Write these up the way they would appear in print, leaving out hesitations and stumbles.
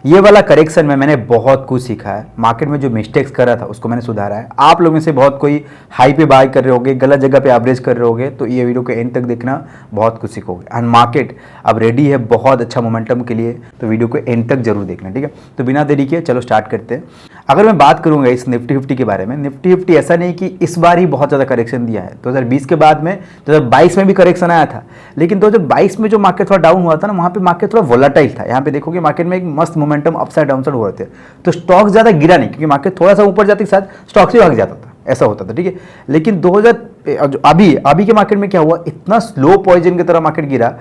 ये वाला करेक्शन में मैंने बहुत कुछ सीखा है। मार्केट में जो मिस्टेक्स कर रहा था उसको मैंने सुधारा है। आप लोगों में से बहुत कोई हाई पे बाय कर रहे होगे, गलत जगह पे एवरेज कर रहे होगे, तो ये वीडियो के एंड तक देखना, बहुत कुछ सीखोगे। एंड मार्केट अब रेडी है बहुत अच्छा मोमेंटम के लिए, तो वीडियो को एंड तक जरूर देखना, ठीक है। तो बिना देरी के चलो स्टार्ट करते हैं। अगर मैं बात करूंगा इस निफ्टी 50 के बारे में, निफ्टी 50 ऐसा नहीं कि इस बार ही बहुत ज़्यादा करेक्शन दिया है। 2020 के बाद में 2022 में भी करेक्शन आया था, लेकिन 2022 में जो मार्केट थोड़ा डाउन हुआ था ना, वहाँ पे मार्केट थोड़ा वोलाटाइल था। यहाँ पे देखोगे मार्केट में एक मस्त मोमेंटम अपसाइड डाउनसाइड हो रहे थे, तो स्टॉक ज़्यादा गिरा नहीं, क्योंकि मार्केट थोड़ा सा ऊपर जाते के साथ स्टॉक से भाग जाता था, ऐसा होता था, ठीक है। लेकिन 2000 अभी के मार्केट में क्या हुआ, इतना स्लो पॉइजन की तरह मार्केट गिरा।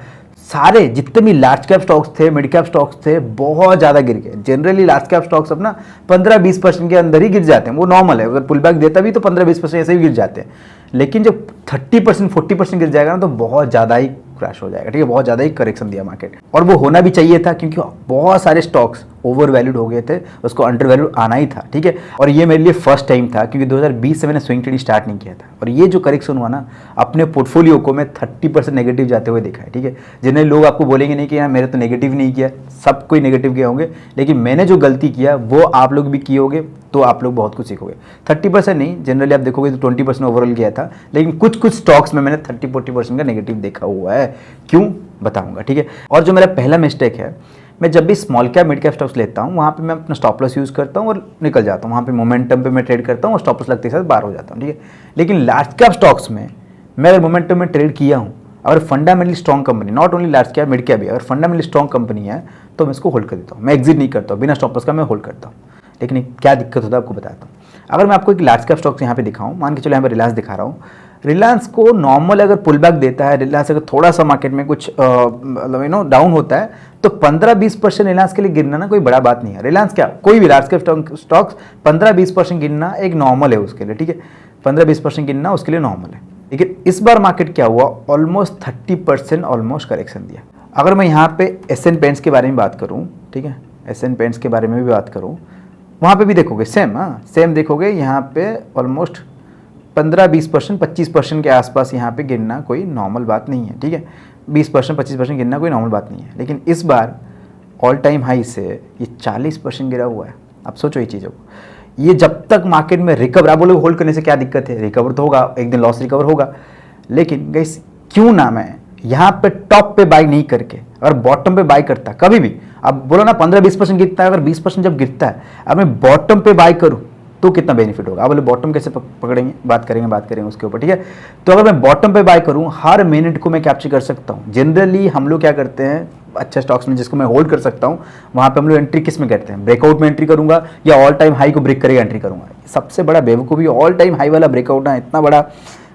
सारे जितने भी लार्ज कैप स्टॉक्स थे, मिड कैप स्टॉक्स थे, बहुत ज़्यादा गिर गए। जनरली लार्ज कैप स्टॉक्स अपना 15-20% के अंदर ही गिर जाते हैं, वो नॉर्मल है। अगर पुल बैक देता भी तो 15-20% ऐसे ही गिर जाते हैं। लेकिन जब 30% 40% गिर जाएगा ना, तो बहुत ज़्यादा ही क्रैश हो जाएगा, ठीक है। बहुत ज़्यादा ही करेक्शन दिया मार्केट, और वो होना भी चाहिए था, क्योंकि बहुत सारे स्टॉक्स ओवर वैल्यूड हो गए थे, उसको अंडर वैल्यूड आना ही था, ठीक है। और ये मेरे लिए फर्स्ट टाइम था, क्योंकि 2020 से मैंने स्विंग ट्रेडिंग स्टार्ट नहीं किया था। और ये जो करेक्शन हुआ ना, अपने पोर्टफोलियो को मैं 30% नेगेटिव जाते हुए देखा है, ठीक है। जिन्हें लोग आपको बोलेंगे नहीं कि यार मेरे तो नेगेटिव नहीं किया, सब कोई नेगेटिव किए होंगे, लेकिन मैंने जो गलती किया वो आप लोग भी किए होंगे, तो आप लोग बहुत कुछ सीखोगे। 30% नहीं, जनरली आप देखोगे तो 20% ओवरऑल गया था, लेकिन कुछ स्टॉक्स में मैंने 30-40% का नेगेटिव देखा हुआ है। क्यों बताऊंगा, ठीक है। और जो मेरा पहला मिस्टेक है, मैं जब भी small cap mid cap stocks लेता हूँ, वहाँ पे मैं अपना स्टॉप लॉस यूज़ करता हूँ और निकल जाता हूँ। वहाँ पे मोमेंटम पे मैं ट्रेड करता हूँ और स्टॉप लॉस लगते के साथ बाहर हो जाता हूँ, ठीक है। लेकिन लार्ज कैप स्टॉक्स में मैं अगर मोमेंटम में ट्रेड किया हूँ, अगर fundamentally strong company, not only large cap mid cap भी, अगर फंडामेंटली स्ट्रॉन्ग कंपनी है, तो मैं इसको होल्ड कर देता हूँ। मैं एग्जिट नहीं करता हूँ, बिना स्टॉप लॉस का मैं होल्ड करता हूँ। लेकिन क्या दिक्कत होता है आपको बताता हूँ। अगर मैं आपको एक लार्ज कैप स्टॉक्स यहाँ पे दिखाऊँ, मान के चलो यहाँ पे रिलायंस दिखा रहा हूँ। रिलायंस को नॉर्मल अगर पुल बैक देता है, रिलायंस अगर थोड़ा सा मार्केट में कुछ मतलब डाउन होता है, तो 15-20% रिलायंस के लिए गिरना ना कोई बड़ा बात नहीं है। रिलायंस क्या, कोई भी लार्ज कैप स्टॉक्स 15-20% गिरना एक नॉर्मल है उसके लिए, ठीक है। 15-20% गिरना उसके लिए नॉर्मल है। लेकिन इस बार मार्केट क्या हुआ, ऑलमोस्ट 30% ऑलमोस्ट करेक्शन दिया। अगर मैं यहाँ पे एशियन पेंट्स के बारे में बात करूँ, ठीक है, एशियन पेंट्स के बारे में भी बात करूँ, वहाँ पे भी देखोगे सेम देखोगे, यहाँ पे ऑलमोस्ट 15-20%, 25% के आसपास यहाँ पे गिरना कोई नॉर्मल बात नहीं है, ठीक है। 20%, 25% गिरना कोई नॉर्मल बात नहीं है। लेकिन इस बार ऑल टाइम हाई से ये 40% गिरा हुआ है। अब सोचो ये चीज़ों को, ये जब तक मार्केट में रिकवर, आप बोलोगे होल्ड करने से क्या दिक्कत है, रिकवर तो होगा, एक दिन लॉस रिकवर होगा। लेकिन गाइस क्यों ना मैं यहाँ पे टॉप पे बाई नहीं करके अगर बॉटम पे बाई करता, कभी भी अब बोलो ना 15-20% गिरता है, अगर 20% जब गिरता है, अब मैं बॉटम पे बाई करूँ तो कितना बेनिफिट होगा। आप बोले बॉटम कैसे पकड़ेंगे, बात करेंगे उसके ऊपर, ठीक है। तो अगर मैं बॉटम पे बाय करूं, हर मिनट को मैं कैप्चर कर सकता हूं। जनरली हम लोग क्या करते हैं अच्छे स्टॉक्स में, जिसको मैं होल्ड कर सकता हूं, वहां पे हम लोग एंट्री किस में करते हैं, ब्रेकआउट में एंट्री करूंगा या ऑल टाइम हाई को ब्रेक करेगा एंट्री करूंगा। सबसे बड़ा बेवकूफ़ी ऑल टाइम हाई वाला ब्रेकआउट ना, इतना बड़ा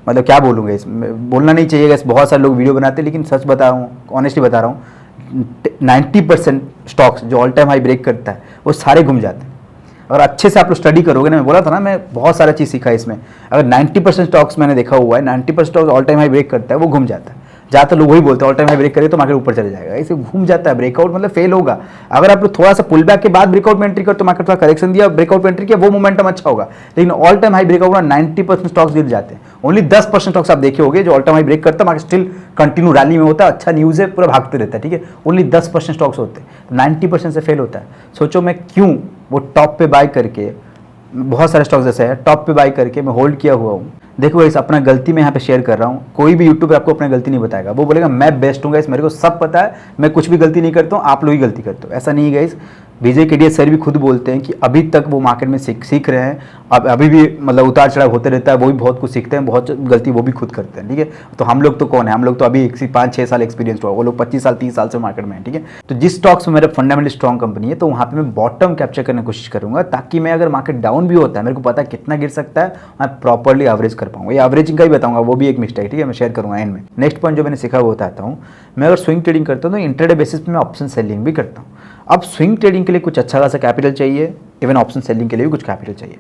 मतलब क्या बोलूँगा, इसमें बोलना नहीं चाहिए। बहुत सारे लोग वीडियो बनाते हैं, लेकिन सच बता रहा हूँ, ऑनेस्टली बता रहा हूँ, 90% स्टॉक्स जो ऑल टाइम हाई ब्रेक करता है वो सारे घूम जाते हैं। और अच्छे से आप लोग स्टडी करोगे ना, मैं बोला था ना, मैं बहुत सारा चीज़ सीखा है इसमें। अगर 90% स्टॉक्स मैंने देखा हुआ है, 90% stocks all time high break करता है, वो घूम जाता है। ज़्यादातर लोग वही बोलते हैं ऑल टाइम हाई ब्रेक करे तो मार्केट ऊपर चले जाएगा, इसे घूम जाता है। ब्रेकआउट मतलब फेल होगा। अगर आप लोग थोड़ा सा पुल बैक के बाद ब्रेकआउट में एंट्री कर, तो मार्केट थोड़ा करेक्शन दिया, ब्रेकआउट में एंट्री किया, वो मोमेंटम अच्छा होगा। लेकिन ऑल टाइम हाई ब्रेकआउट में 90% स्टॉक्स गिर जाते हैं। ओनली 10% स्टॉक्स आप देखे होंगे जो ऑल टाइम हाई ब्रेक करता है, मार्केट स्टिल कंटिन्यू रैली में होता है, अच्छा न्यूज़ है, पूरा भागते रहता है, ठीक है। ओनली 10% स्टॉक्स होते हैं, 90% से फेल होता है। सोचो मैं क्यों वो टॉप पे बाय करके, बहुत सारे स्टॉक्स जैसे है टॉप पे बाय करके मैं होल्ड किया हुआ हूँ। देखो इस अपना गलती मैं यहाँ पे शेयर कर रहा हूँ। कोई भी यूट्यूब पे आपको अपना गलती नहीं बताएगा, वो बोलेगा मैं बेस्ट हूँ, इस मेरे को सब पता है, मैं कुछ भी गलती नहीं करता हूँ, आप लोग ही गलती करते हो। ऐसा नहीं है गाइस। विजय केडिया सर भी खुद बोलते हैं कि अभी तक वो मार्केट में सीख रहे हैं। अब अभी भी मतलब उतार चढ़ाव होते रहता है, वो भी बहुत कुछ सीखते हैं, बहुत गलती वो भी खुद करते हैं, ठीक है। तो हम लोग तो कौन है, हम लोग तो अभी 5-6 साल एक्सपीरियंस हुआ, वो लोग 25 साल 30 साल से मार्केट में है, ठीक है। तो जिस स्टॉक्स में मेरा फंडामेंटली स्ट्रॉन्ग कंपनी है, तो वहाँ पे मैं बॉटम कैप्चर करने की कोशिश करूंगा, ताकि मैं अगर मार्केट डाउन भी होता है, मेरे को पता है कितना गिर सकता है, मैं प्रॉपरली एवरेज कर पाऊंगा। ये एवरेजिंग का ही बताऊंगा, वो भी एक मिस्टेक, ठीक है, मैं शेयर करूंगा एंड में। नेक्स्ट पॉइंट जो मैंने सीखा वो बताता हूँ। मैं अगर स्विंग ट्रेडिंग करता हूँ तो इंट्राडे बेसिस पे मैं ऑप्शन सेलिंग भी करता हूँ। अब स्विंग ट्रेडिंग के लिए कुछ अच्छा खासा कैपिटल चाहिए, इवन ऑप्शन सेलिंग के लिए भी कुछ कैपिटल चाहिए।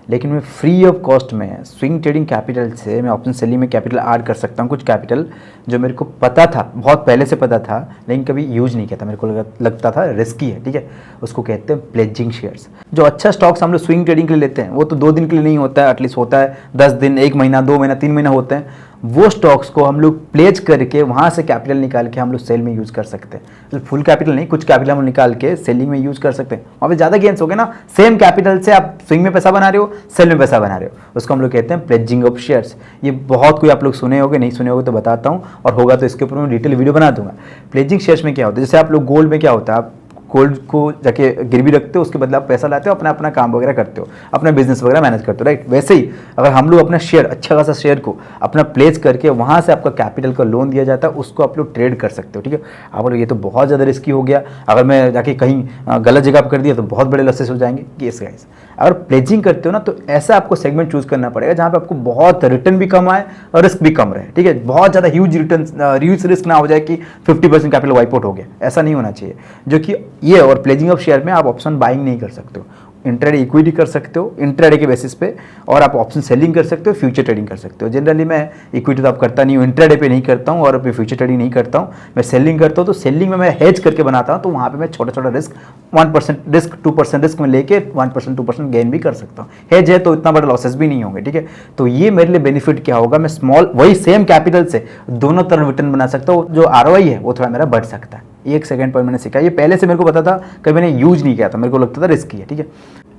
लेकिन मैं फ्री ऑफ कॉस्ट में स्विंग ट्रेडिंग कैपिटल से मैं ऑप्शन सेलिंग में कैपिटल ऐड कर सकता हूँ। कुछ कैपिटल जो मेरे को पता था, बहुत पहले से पता था, लेकिन कभी यूज नहीं किया था, मेरे को लगता था रिस्की है, ठीक है। उसको कहते हैं प्लेजिंग शेयर्स। जो अच्छा स्टॉक्स हम लोग स्विंग ट्रेडिंग के लिए लेते हैं, वो तो 2 दिन के लिए नहीं होता है, एटलीस्ट होता है 10 दिन, 1 महीना, 2 महीना, 3 महीना होते हैं। वो स्टॉक्स को हम लोग प्लेज करके वहाँ से कैपिटल निकाल के हम लोग सेल में यूज़ कर सकते हैं। मतलब फुल कैपिटल नहीं, कुछ कैपिटल हम निकाल के सेलिंग में यूज़ कर सकते हैं, वहाँ पे ज़्यादा गेंस हो गए ना। सेम कैपिटल से आप स्विंग में पैसा बना रहे हो, सेल में पैसा बना रहे हो, उसको हम लोग कहते हैं प्लेजिंग ऑफ शेयर्स। ये बहुत कोई आप लोग सुने होगे, नहीं सुने होगे तो बताता हूँ, और होगा तो इसके ऊपर मैं डिटेल वीडियो बना दूंगा। प्लेजिंग शेयर्स में क्या होता है, जैसे आप लोग गोल्ड में क्या होता है, आप गोल्ड को जाके गिरवी रखते हो, उसके बदले आप पैसा लाते हो, अपना अपना काम वगैरह करते हो, अपना बिजनेस वगैरह मैनेज करते हो, राइट। वैसे ही अगर हम लोग अपना शेयर, अच्छा खासा शेयर को अपना प्लेस करके वहाँ से आपका कैपिटल का लोन दिया जाता है, उसको आप लोग ट्रेड कर सकते हो, ठीक है। अब ये तो बहुत ज़्यादा रिस्की हो गया, अगर मैं जाके कहीं गलत जगह पर कर दिया तो बहुत बड़े लॉसेस हो जाएंगे। केस गाइस, अगर प्लेजिंग करते हो ना तो ऐसा आपको सेगमेंट चूज करना पड़ेगा जहाँ पे आपको बहुत रिटर्न भी कम आए और रिस्क भी कम रहे, ठीक है। बहुत ज़्यादा ह्यूज रिटर्न, ह्यूज रिस्क ना हो जाए कि 50% कैपिटल वाइप आउट हो गया, ऐसा नहीं होना चाहिए। जो कि ये, और प्लेजिंग ऑफ शेयर में आप ऑप्शन बाइंग नहीं कर सकते हो, इंट्राडे इक्विटी कर सकते हो इंट्राडे के बेसिस पे, और आप ऑप्शन सेलिंग कर सकते हो, फ्यूचर ट्रेडिंग कर सकते हो। जनरली मैं इक्विटी तो आप करता नहीं हूँ, इंट्राडे पे नहीं करता हूँ, और मैं फ्यूचर ट्रेडिंग नहीं करता हूँ, मैं सेलिंग करता हूँ। तो सेलिंग में मैं हेज करके बनाता हूँ, तो वहाँ पे मैं छोटा छोटा रिस्क 1% रिस्क 2% रिस्क में लेके 1% 2% गेन भी कर सकता हूँ। हेज है तो इतना बड़ा लॉसेस भी नहीं होंगे, ठीक है। तो ये मेरे लिए बेनिफिट क्या होगा, मैं स्मॉल वही सेम कैपिटल से दोनों तरफ रिटर्न बना सकता हूँ, जो ROI है वो थोड़ा मेरा बढ़ सकता है। एक सेकंड पॉइंट मैंने सीखा, ये पहले से मेरे को पता था, कभी मैंने यूज नहीं किया था, मेरे को लगता था रिस्की है, ठीक है।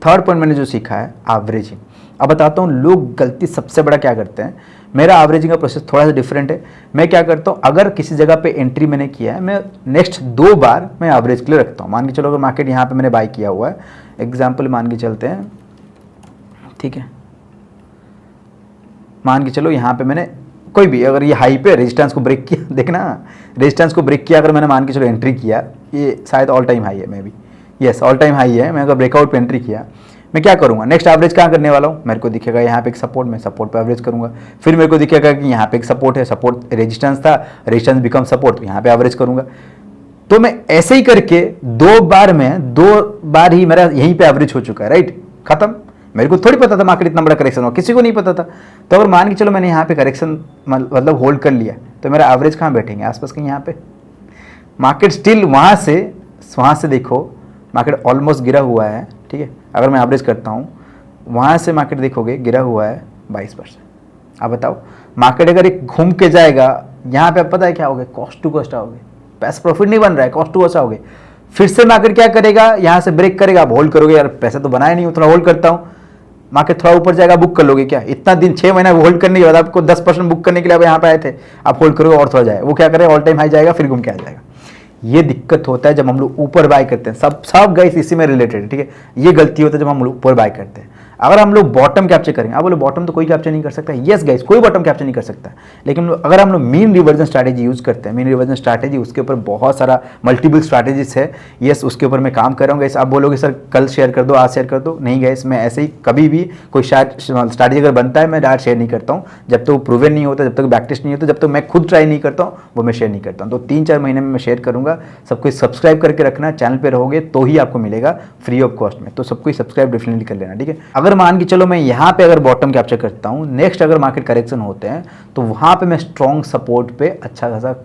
थर्ड पॉइंट मैंने जो सीखा है एवरेजिंग। अब बताता हूँ लोग गलती सबसे बड़ा क्या करते हैं। मेरा एवरेजिंग का प्रोसेस थोड़ा सा डिफरेंट है। मैं क्या करता हूँ, अगर किसी जगह पे एंट्री मैंने किया है, मैं नेक्स्ट 2 बार मैं एवरेज के लिए रखता हूँ। मान के चलो अगर मार्केट यहाँ पे मैंने बाई किया हुआ है, एग्जाम्पल मान के चलते हैं, ठीक है। मान के चलो यहाँ पे मैंने कोई भी, अगर ये हाई पे रेजिस्टेंस को ब्रेक किया, देखना रेजिस्टेंस को ब्रेक किया, अगर मैंने मान के चलो एंट्री किया, ये शायद ऑल टाइम हाई है, मैं भी यस ऑल टाइम हाई है, मैं अगर ब्रेकआउट पे एंट्री किया, मैं क्या करूंगा, नेक्स्ट एवरेज कहाँ करने वाला हूँ, मेरे को दिखेगा यहाँ पे एक सपोर्ट, मैं सपोर्ट पे एवरेज करूंगा। फिर मेरे को दिखेगा कि यहाँ पे एक सपोर्ट है, सपोर्ट रेजिस्टेंस था, रेजिस्टेंस बिकम सपोर्ट, तो यहाँ पे एवरेज करूंगा। तो मैं ऐसे ही करके 2 बार में 2 बार ही मेरा यहीं पे एवरेज हो चुका है, राइट, खत्म। मेरे को थोड़ी पता था मार्केट इतना बड़ा करेक्शन हो, किसी को नहीं पता था। तो अगर मान के चलो मैंने यहाँ पे करेक्शन मतलब होल्ड कर लिया, तो मेरा एवरेज कहाँ बैठेंगे, आसपास कहीं यहाँ पे। मार्केट स्टिल वहाँ से देखो, मार्केट ऑलमोस्ट गिरा हुआ है, ठीक है। अगर मैं एवरेज करता हूँ, वहाँ से मार्केट देखोगे गिरा हुआ है 22%। अब बताओ मार्केट अगर एक घूम के जाएगा, यहाँ पे अब पता है क्या होगा, कॉस्ट टू कॉस्ट आओगे, पैसा प्रॉफिट नहीं बन रहा है, कॉस्ट टू कॉस्ट आओगे। फिर से मार्केट क्या करेगा, यहाँ से ब्रेक करेगा, आप होल्ड करोगे, यार पैसा तो बनाया नहीं, उतना होल्ड करता हूँ। मार्केट थोड़ा ऊपर जाएगा, बुक कर लोगे क्या, इतना दिन 6 महीना होल्ड करने के बाद आपको 10% बुक करने के लिए आप यहाँ पे आए थे, आप होल्ड करोगे और थोड़ा जाए, वो क्या करेगा, ऑल टाइम हाई जाएगा, फिर घूम के आ जाएगा। ये दिक्कत होता है जब हम लोग ऊपर बाय करते हैं, सब गाइस इसी में रिलेटेड है, ठीक है। ये गलती होता है जब हम लोग ऊपर बाय करते हैं। अगर हम लोग बॉटम कैप्चर करेंगे, आप बोलो बॉटम तो कोई कैप्चर नहीं कर सकता, यस गाइस कोई बॉटम कैप्चर नहीं कर सकता, लेकिन अगर हम लोग मीन रिवर्जन स्ट्रैटेजी यूज करते हैं, मीन रिवर्जन स्ट्रैटेजी, उसके ऊपर बहुत सारा मल्टीपल स्ट्रैटेजीज है, यस उसके ऊपर मैं काम कर रहा हूँ गाइस। आप बोलोगे सर कल शेयर कर दो, आज शेयर कर दो, नहीं गाइस मैं ऐसे ही कभी भी कोई स्ट्रैटेजी अगर बनता है मैं डायरेक्ट शेयर नहीं करता हूँ, जब तक वो प्रूवन नहीं होता, जब तक बैक टेस्ट नहीं होता, जब तक मैं खुद ट्राई नहीं करता हूँ वो मैं शेयर नहीं करता हूँ। तो 3-4 महीने में मैं शेयर करूँगा। सबको सब्सक्राइब करके रखना, चैनल पे रहोगे तो ही आपको मिलेगा फ्री ऑफ कॉस्ट में, तो सबको सब्सक्राइब डेफिनेटली कर लेना, ठीक है। अगर मान के चलो मैं यहाँ पे अगर बॉटम कैप्चर करता हूँ, नेक्स्ट अगर मार्केट करेक्शन होते हैं तो वहाँ पे मैं स्ट्रॉन्ग सपोर्ट पे अच्छा खासा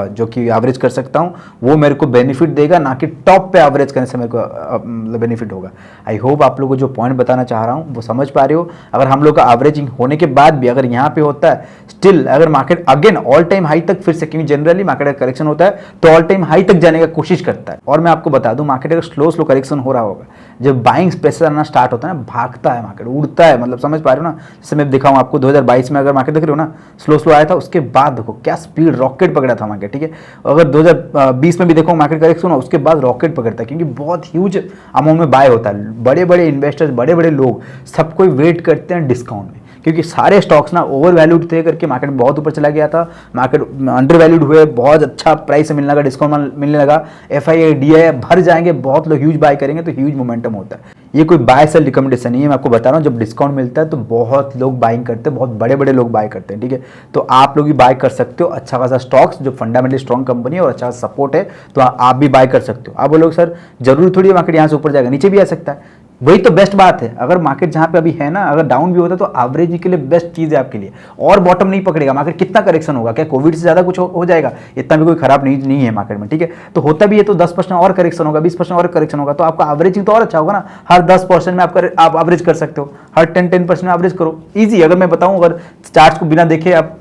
जो कि एवरेज कर सकता हूँ, वो मेरे को बेनिफिट देगा, ना कि टॉप पे एवरेज करने से मेरे को बेनिफिट होगा। आई होप आप लोगों को जो पॉइंट बताना चाह रहा हूँ वो समझ पा रहे हो। अगर हम लोग का एवरेजिंग होने के बाद भी अगर यहाँ पे होता है, स्टिल अगर market again all time high तक फिर से, क्योंकि जनरली मार्केट अगर करेक्शन होता है तो ऑल टाइम हाई तक जाने का कोशिश करता है। और मैं आपको बता दूं, मार्केट अगर स्लो करेक्शन हो रहा होगा, जब बाइंग प्रेशर आना स्टार्ट होता है ना, भागता है मार्केट, उड़ता है, मतलब समझ पा रहे हो ना। जैसे मैं दिखाऊं आपको 2022 में अगर मार्केट देख रहे हो ना, स्लो आया था, उसके बाद देखो क्या स्पीड रॉकेट पकड़ा था मार्केट, ठीक है। अगर 2020 में भी देखो मार्केट करेक्शन हो, उसके बाद रॉकेट पकड़ता है, क्योंकि बहुत ह्यूज अमाउंट में बाय होता है। बड़े बड़े इन्वेस्टर्स, बड़े बड़े लोग सब कोई वेट करते हैं डिस्काउंट में, क्योंकि सारे स्टॉक्स ना ओवर वैल्यूड थे करके मार्केट बहुत ऊपर चला गया था, मार्केट अंडर वैल्यूड हुए, बहुत अच्छा प्राइस मिलने लगा, डिस्काउंट मिलने लगा, FII DII भर जाएंगे, बहुत लोग ह्यूज बाय करेंगे तो ह्यूज मोमेंटम होता है। ये कोई बाय सेल रिकमेंडेशन नहीं है, मैं आपको बता रहा हूँ, जब डिस्काउंट मिलता है तो बहुत लोग बाइंग करते हैं, बहुत बड़े बड़े लोग बाय करते हैं, ठीक है। तो आप लोग भी बाय कर सकते हो अच्छा खासा स्टॉक्स जो फंडामेंटली स्ट्रॉन्ग कंपनी है और अच्छा सपोर्ट है, तो आप भी बाय कर सकते हो। आप बोलोगे सर जरूरी थोड़ी है मार्केट यहाँ से ऊपर जाएगा, नीचे भी आ सकता है, वही तो बेस्ट बात है। अगर मार्केट जहां पे अभी है ना, अगर डाउन भी होता है तो एवरेज के लिए बेस्ट चीज है आपके लिए, और बॉटम नहीं पकड़ेगा। मार्केट कितना करेक्शन होगा, क्या कोविड से ज्यादा कुछ हो जाएगा? इतना भी कोई खराब नहीं है मार्केट में, ठीक है। तो होता भी है तो 10% और करेक्शन होगा, 20% और करेक्शन होगा, तो आपका एवरेजिंग तो और अच्छा होगा ना। हर 10% में आप एवरेज कर सकते हो, हर 10% में एवरेज करो। ईजी, अगर मैं बताऊं, अगर चार्ट को बिना देखे आप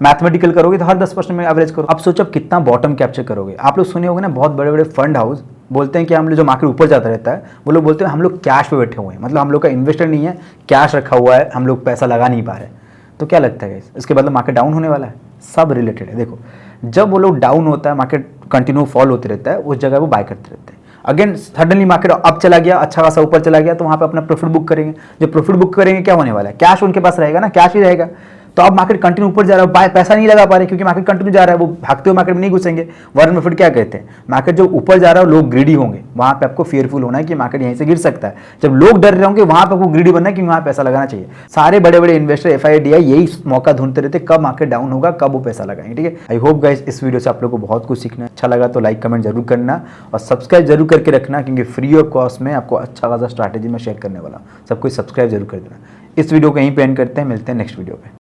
मैथमेटिकल करोगे तो हर 10% में एवरेज करो। आप सोचो कितना बॉटम कैप्चर करोगे। आप लोग सुने होंगे ना, बहुत बड़े बड़े फंड हाउस बोलते हैं कि हम लोग, जो मार्केट ऊपर जाता रहता है, वो लोग बोलते हैं हम लोग कैश पे बैठे हुए हैं, मतलब हम लोग का इन्वेस्टर नहीं है, कैश रखा हुआ है, हम लोग पैसा लगा नहीं पा रहे। तो क्या लगता है guys? इसके मतलब मार्केट डाउन होने वाला है? सब रिलेटेड है। देखो, जब वो लोग डाउन होता है, मार्केट कंटिन्यू फॉल होते रहता है, उस जगह वो बाय करते रहते हैं। अगेन सडनली मार्केट अप चला गया, अच्छा खासा ऊपर चला गया, तो वहां पे अपना प्रॉफिट बुक करेंगे। जब प्रॉफिट बुक करेंगे, क्या होने वाला है? कैश उनके पास रहेगा ना, कैश ही रहेगा। तो अब मार्केट कंटिन्यू ऊपर जा रहा है, बाय पैसा नहीं लगा पा रहे क्योंकि मार्केट कंटिन्यू जा रहा है, वो भागते हुए मार्केट में नहीं घुसेंगे। वॉरेन बफेट क्या कहते हैं, मार्केट जब ऊपर जा रहा है लोग ग्रीडी होंगे, वहां पे आपको फेयरफुल होना है कि मार्केट यहीं से गिर सकता है। जब लोग डर रहे होंगे, वहां पे आपको ग्रीडी बनना है कि वहां पैसा लगाना चाहिए। सारे बड़े बड़े इन्वेस्टर, FIDI यही मौका ढूंढते रहते, कब मार्केट डाउन होगा, कब वो पैसा लगाएंगे, ठीक है। आई होप गाइस इस वीडियो से आप लोग को बहुत कुछ सीखना है। अच्छा लगा तो लाइक कमेंट जरूर करना और सब्सक्राइब जरूर करके रखना, क्योंकि फ्री ऑफ कॉस्ट में आपको अच्छा खासा स्ट्रैटेजी में शेयर करने वाला। सब कुछ सब्सक्राइब जरूर कर देना। इस वीडियो को यहीं पे एंड करते हैं, मिलते हैं नेक्स्ट वीडियो पे।